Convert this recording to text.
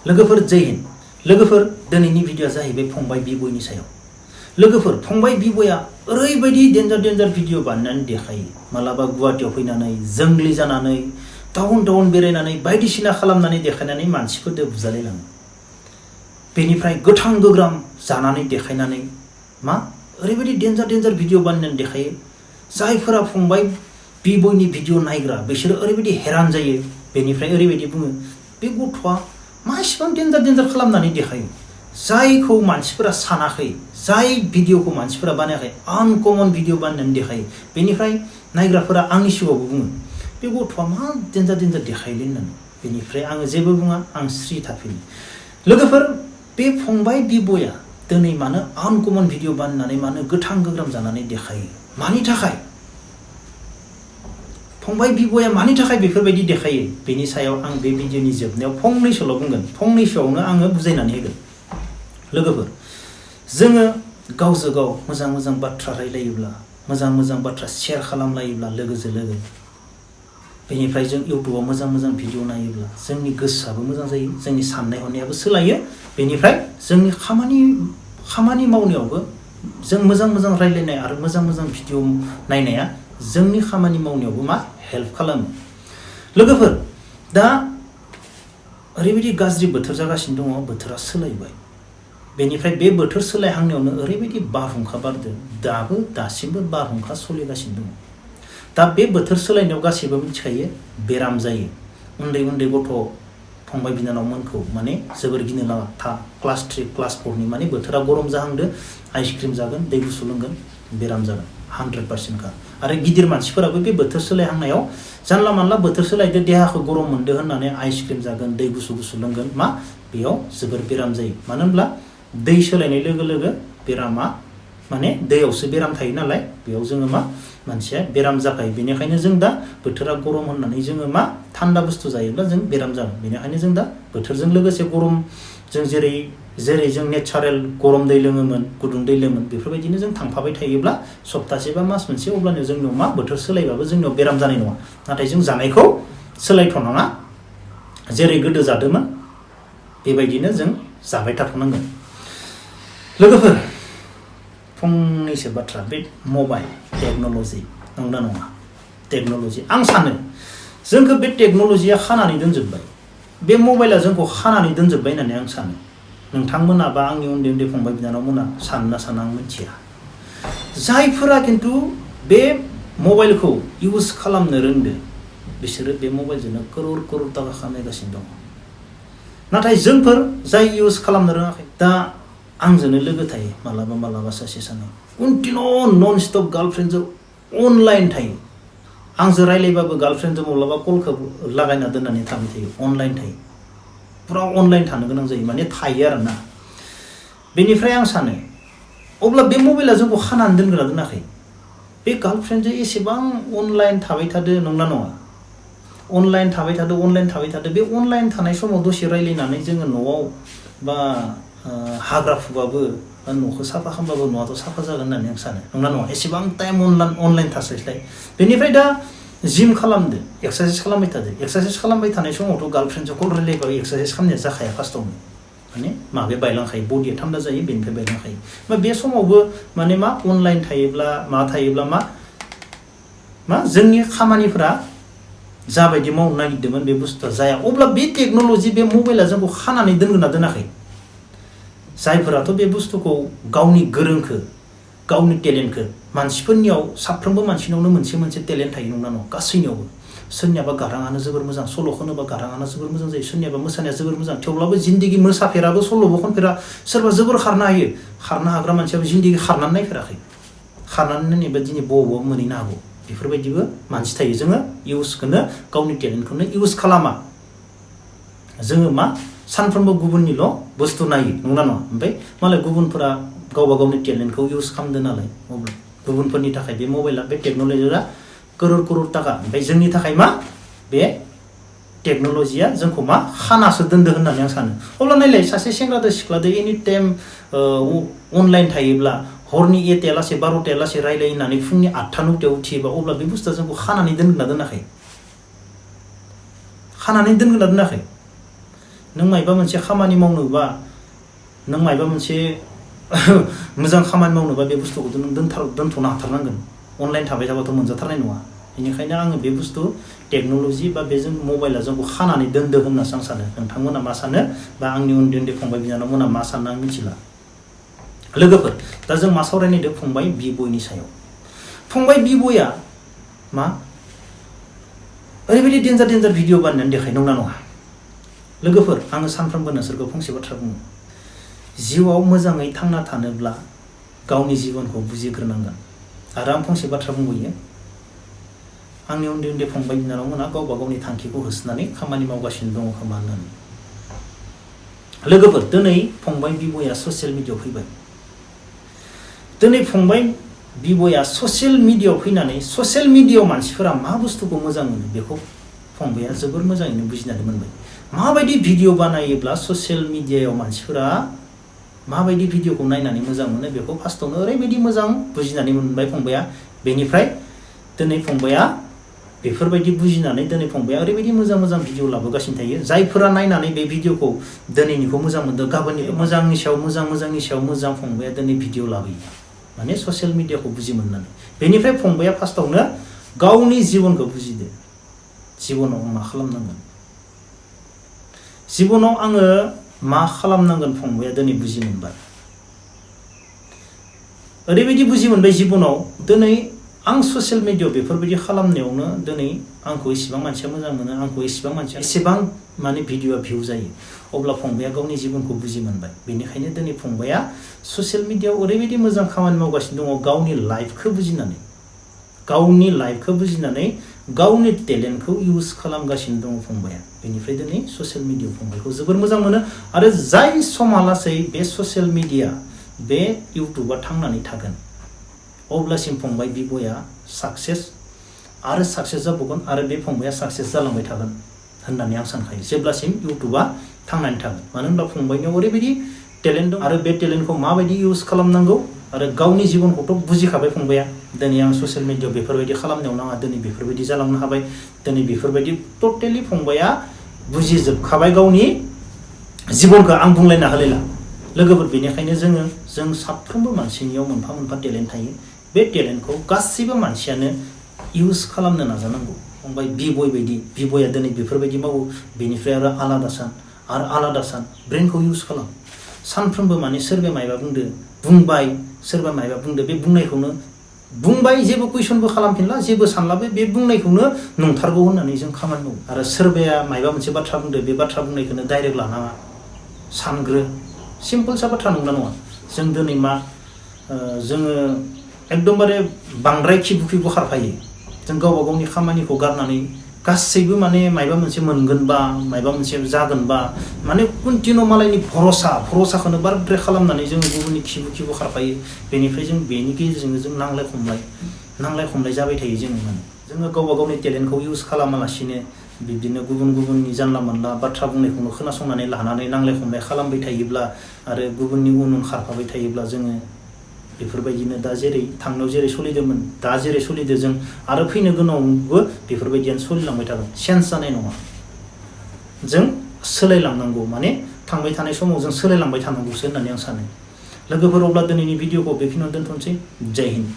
लोगोफोर जय हिन्द। लोगोफोर दिनैनि भिडिअआ जाहैबाय फंबाय बिबयनि सायाव। लोगोफोर फंबाय बिबयआ ओरैबायदि डेन्जार भिडिअ बानायनानै देखायो। मालाबा गुवाहाटीयाव फैनानै जोंग्लि जानानै टाउन बेरायनानै बायदिसिना खालामनानै देखायनानै मानसिफोरजों बुजालायलाङो। बेनिफ्राय गोथां गोग्राम जानानै देखायनानै मा ओरैबायदि डेन्जार भिडिअ बानायनानै देखायो। जायफोरा फंबाय बिबयनि भिडिअ नायग्रा बिसोरो ओरैबायदि हैरान जायो। बेनिफ्राय ओरैबायदि बुङो बे गथ'आ मा इसिबां डेन्जार खालामनानै देखायो। जायखौ मानसिफोरा सानाखै, जाय भिडिअखौ मानसिफोरा बानायाखै, आनकमन भिडिअ बानायनानै देखायो। बेनिफ्राय नायग्राफोरा आंनि सिगाङावबो बुङो बे गथ'आ मा डेन्जार देखायोलै होननानै। बेनिफ्राय आङो जेबो बुङा, आं स्रि थाफिनो। लोगोफोर बे फंबाय बिबयआ दिनै मानो आनकमन भिडिअ बानायनानै मानो गोथां गोग्राम जानानै देखायो? मानि थाखाय? फंबाय बिबयआ मानि थाखाय बेफोरबायदि देखायो? बेनि सायाव आं बे भिडिअनि जोबनायाव फंनैसोल' बुंगोन। फंनैसोआवनो आङो बुजायनानै होगोन। लोगोफोर जोङो गावजों गाव मोजां बाथ्रा रायलायोब्ला, मोजां बाथ्रा शेयार खालामलायोब्ला लोगोजों लोगो, बेनिफ्राय जों इउटुबाव मोजां भिडिअ नायोब्ला जोंनि गोसोआबो मोजां जायो, जोंनि साननाय हनायाबो सोलायो। बेनिफ्राय जोंनि खामानि मावनायावबो जों मोजां रायलायनाय आरो मोजां भिडिअ नायनाया जोंनि खामानि मावनायावबो मा हेल्प खालामो। लोगोफोर दा ओरैबायदि गाज्रि बोथोर जागासिनो दङ, बोथोरा सोलायबाय। बेनिफ्राय बे बोथोर सोलायहांनायावनो ओरैबायदि बारहुंखा बारदों, दासिमबो बारहुंखा सोलिगासिनो दङ। दा बे बोथोर सोलायनायाव गासैबो मिथिखायो बेराम जायो। उन्दै गथ' फंबाय बिनानावमोनखौ माने जोबोर गिनो लागा। क्लास 3 क्लास 4नि माने बोथोरा गरम जाहांदो, आइसक्रिम जागोन, दै गुसु लोंगोन, बेराम जागोन 100% खा। आरो गिदिर मानसिफोराबो बे बोथोर सोलायहांनायाव जानला मानला बोथोर सोलायदो, देहाखौ गरम मोनदो होननानै आइसक्रिम जागोन, दै गुसु लोंगोन, मा बेयाव जोबोर बेराम जायो। मानो होनब्ला दै सोलायनाय लोगो बेरामा माने दैयावसो बेराम थायो नालाय, बेयाव जोङो मा मानसिया बेराम जाखायो। बेनिखायनो जों दा बोथोरा गरम होननानै जोङो मा थान्दा बुस्थु जायोब्ला जों बेराम जागोन। बेनिखायनो जों दा बोथोरजों लोगोसे गरम, जों जेरै जों नेचारेल गरम दै लोङोमोन, गुदुं दै लोङोमोन, बेफोरबायदिनो जों थांफाबाय थायोब्ला सप्तासे बा मास मोनसे अब्लानो जोंनियाव मा बोथोर सोलायबाबो जोंनियाव बेराम जानाय नङा। नाथाय जों जानायखौ सोलायथ'नाङा। जेरै गोदो जादोंमोन बेबायदिनो जों जाबाय थाथ'नांगोन। लोगोफोर फंनैसो बाथ्रा, बे मबाइल टेक्न'लजि नंगौना नङा? टेक्न'लजि, आं सानो जोंखौ बे टेक्न'लजिया खानानै दोनजोब्बाय। बे मबाइला जोंखौ खानानै दोनजोब्बाय होननानै आं सानो। नोंथांमोना बा आंनि उन्दै फंबाय बिनानावमोना सानो ना साना आं मिथिया। जायफोरा खिन्थु बे मबाइलखौ इउज खालामनो रोंदों बिसोरो बे मबाइलजोंनो करोड़ थाखा खामायगासिनो दङ। नाथाय जोंफोर जाय इउज खालामनो रोङाखै, दा आंजोंनो लोगो थायो मालाबा सासे सानै कन्टिनिउ नन स्टप गार्लफ्रेन्डजों अनलाइन थायो। आंजों रायलायबाबो गार्लफ्रेन्डजों माब्लाबा कलखौ लागायना दोननानै थाबाय थायो, अनलाइन थायो। पुरा अनलाइन थानो गोनां जायो, माने थायो आरो ना। बेनिफ्राय आं सानो अब्ला बे मबाइला जोंखौ खानानै दोनगोन ना दोनाखै? बे गार्लफ्रेन्डजों एसेबां अनलाइन थाबाय थादो, नंना नङा? अनलाइन थाबाय थादो। बे अनलाइन थानाय समाव दसे रायलायनानै जोङो न'आव बा हाग्रा फुबाबो बा न'खौ साफा खालामबाबो न'आथ' साफा जागोन होननानै आं सानो, नंना नङा? एसेबां टाइम अनलाइन थास्लायस्लाय। बेनिफ्राय दा जिम खालामदो, एक्सारसाइस खालामबाय थादो। एक्सारसाइस खालामबाय थानाय समावथ' गार्लफ्रेन्डजों कल रायलायबाबो एक्सारसाइस खालामनाया जाखाया फार्स्टआवनो। माने माबाया बायलांखायो, बडिया थान्दा जायो, बेनिफ्राय बायलांखायो। बे समावबो माने मा अनलाइन थायोब्ला मा जोंनि खामानिफोरा जाबायदि मावनो नागिरदोंमोन बे बुस्थुआ जाया। अब्ला बे टेक्न'लजि, बे मबाइला जोंखौ खानानै दोनगोन ना दोनाखै? जायफोराथ' बे बुस्थुखौ गावनि गोरोंखौ, गावनि टेलेन्टखौ, मानसिफोरनियाव साफ्रोमबो मानसिनावनो मोनसे टेलेन्ट थायो, नंना नङा? गासैनियावबो। सोरनियाबा गाराङानो जोबोर मोजां, सल' खनोबा गाराङानो जोबोर मोजां जायो, सोरनियाबा मोसानाया जोबोर मोजां, थेवब्लाबो जिन्दगि मोसाफेराबो, सल'बो खनफेरा। सोरबा जोबोर खारनो हायो, खारनो हाग्रा मानसियाबो जिन्दगि खारनानै नायफेराखै। खारनानै नायबा दिनै बबावबा मोनहैनो हागौ। बेफोरबायदिबो मानसि थायो। जोङो गावनि टेलेन्टखौनो इउज खालामा। जोङो मा सानफ्रोमबो गुबुननिल' बुस्थु नायो, नंना नङा? ओमफ्राय मालाय गुबुनफोरा गावबा गावनि टेलेन्टखौ इउज खालामदों नालाय, अब्ला गुबुनफोरनि थाखाय बे मबाइला, बे टेक्न'लजिया करोड़ थाखा। ओमफ्राय जोंनि थाखाय मा बे टेक्न'लजिया जोंखौ मा खानासो दोनदो होननानै आं सानो। अब्ला नायलाय, सासे सेंग्रादो सिख्लादो एनि टाइम अनलाइन थायोब्ला हरनि 1टायालासे 12टायालासे रायलायो होननानै फुंनि 8-9टायाव उथियोबा अब्ला बे बुस्थुआ जोंखौ खानानै दोनगोन ना दोनाखै? खानानै दोनगोन ना दोनाखै? नों मायबा मोनसे खामानि मावनोबा नों मायबा मोनसे मोजां खामानि मावनोबा बे बुस्थुखौ नों दोनथ'नो हाथारनांगोन अनलाइन थाबाय थाबाथ' मोनजाथारनाय नङा बेनिखायनो आङो बे बुस्थु टेक्न'लजि बा बेजों मबाइला जोंखौ खानानै दोनदो होननासो आं सानो नोंथांमोना मा सानो बा आंनि उन्दै उन्दै फंबाय बिनानावमोना मा सानो आं मिथिला लोगोफोर दा जों मा सावरायनायदो फंबाय बिबयनि सायाव फंबाय बिबयआ मा ओरैबायदि डेन्जार भिडिअ बानायनानै देखाय नंना नङा लोगोफोर आङो सानफ्रोमबो नोंसोरखौ फंसे बाथ्रा बुङो जिउआव मोजाङै थांना थानोब्ला गावनि जिबनखौ बुजिग्रोनांगोन आरो आं फंसे बाथ्रा बुंबोयो आंनि उन्दै उन्दै फंबाय बिनानावमोना गावबा गावनि थांखिखौ होसोनानै खामानि मावगासिनो दङ खोमा होननानै लोगोफोर दिनै फंबाय बिबयआ ससियेल मिडियायाव फैबाय दिनै फंबाय बिबयआ ससियेल मिडियायाव फैनानै ससियेल मिडियायाव मानसिफोरा मा बुस्थुखौ मोजां मोनो बेखौ फंबाया जोबोर मोजाङैनो बुजिनानै मोनबाय माबायदि भिडिअ बानायोब्ला ससियेल मिडियायाव मानसिफोरा माबायदि भिडिअखौ नायनानै मोजां मोनो बेखौ फार्स्टआवनो ओरैबायदि मोजां बुजिनानै मोनबाय फंबाया बेनिफ्राय दिनै फंबाया बेफोरबायदि बुजिनानै दिनै फंबाया ओरैबायदि मोजां भिडिअ लाबोगासिनो थायो जायफोरा नायनानै बे भिडिअखौ दिनैनिखौ मोजां मोनदों गाबोननि मोजांनि सायाव मोजां फंबाया दिनै भिडिअ लाबोयो माने ससियेल मिडियाखौ बुजि मोननानै बेनिफ्राय फंबाया फार्स्टआवनो गावनि जिबनखौ बुजिदो जिबनाव मा खालामनांगोन जिबनाव आङो मा खालामनांगोन फंबाया दिनै बुजि मोनबाय ओरैबायदि बुजि मोनबाय जिबनाव दिनै आं ससियेल मिडियायाव बेफोरबायदि खालामनायावनो दिनै आंखौ एसेबां मानसिया मोजां मोनो आंखौ एसेबां माने भिडिअआ भिउ जायो अब्ला फंबाया गावनि जिबनखौ बुजि मोनबाय बेनिखायनो दिनै फंबाया ससियेल मिडियायाव ओरैबायदि मोजां खामानि मावगासिनो दङ गावनि लाइफखौ बुजिनानै गावनि टेलेन्टखौ इउज खालामगासिनो दङ फंबाया बेनिफ्राय दिनै ससियेल मिडियायाव फंबायखौ जोबोर मोजां मोनो आरो जाय समालासै बे ससियेल मिडिया बे इउटुबा थांनानै थागोन अब्लासिम फंबाय बिबयआ साक्सेस जाबावगोन आरो बे फंबाया साक्सेस जालांबाय थागोन होननानै आं सानखायो जेब्लासिम इउटुबा थांनानै थागोन मानो होनबा फंबायनियाव ओरैबायदि टेलेन्ट दं आरो बे टेलेन्टखौ माबायदि इउज खालामनांगौ आरो गावनि जिबनखौथ' बुजिखाबाय फंबाया दिनै आं ससियेल मिडियायाव बेफोरबायदि खालामनायाव नाङा दिनै बेफोरबायदि जालांनो हाबाय दिनै बेफोरबायदि टटेलि फंबाया बुजिजोबखाबाय गावनि जिबनखौ आं बुंलायना होलायला लोगोफोर बेनिखायनो जों साफ्रोमबो मानसिनियाव मोनफा मोनफा टेलेन्ट थायो बे टेलेन्टखौ गासैबो मानसियानो इउज खालामनो नाजानांगौ फंबाय बिबयआ दिनै बेफोरबायदि मावो बेनिफ्राय आरो आलादा सान ब्रेनखौ इउज खालाम सानफ्रोमबो माने सोरबा मायबा बुंबाय सोरबा मायबा बुंदो बे बुंनायखौनो बुंबाय जेबो कुइसनबो खालामफिनला जेबो सानलाबो बे बुंनायखौनो नंथारगौ होननानै जों खामानि मावो आरो सोरबाया मायबा मोनसे बाथ्रा बुंदो बे बाथ्रा बुंनायखौनो डाइरेक्ट लानाङा सानग्रो सिम्पोलसा बाथ्रा नंगौना नङा जों दिनै मा जोङो एकदमबारे बांद्राय खिबु खारफायो जों गावबा गावनि खामानिखौ गारनानै गासैबो माने मायबा मोनसे मोनगोनबा मायबा मोनसे जागोनबा माने कन्टिनिउ मालायनि भरसाखौनो बाराद्राय खालामनानै जोङो गुबुननि खिबु खारफायो बेनिफ्राय जों बेनि गेजेरजोंनो जों नांलाय खमलाय जाबाय थायो जोङो गावबा गावनि टेलेन्टखौ इउज खालामालासिनो बिब्दिनो गुबुननि जानला मोनला बाथ्रा बुंनायखौनो खोनासंनानै लानानै नांलाय खमलाय खालामबाय थायोब्ला आरो गुबुननि उन खारफाबाय थायोब्ला जोङो बेफोरबायदिनो दा थांनायाव जेरै सोलिदोंमोन दा जेरै सोलिदों जों आरो फैनो गोनाङावबो बेफोरबायदियानो सोलिलांबाय थागोन चेन्ज जानाय नङा जों सोलायलांनांगौ माने थांबाय थानाय समाव जों सोलायलांबाय थानांगौसो होननानै आं सानो लोगोफोर अब्ला दिनैनि भिडिअखौ बेखिनियावनो दोनथ'नोसै जय हिन्द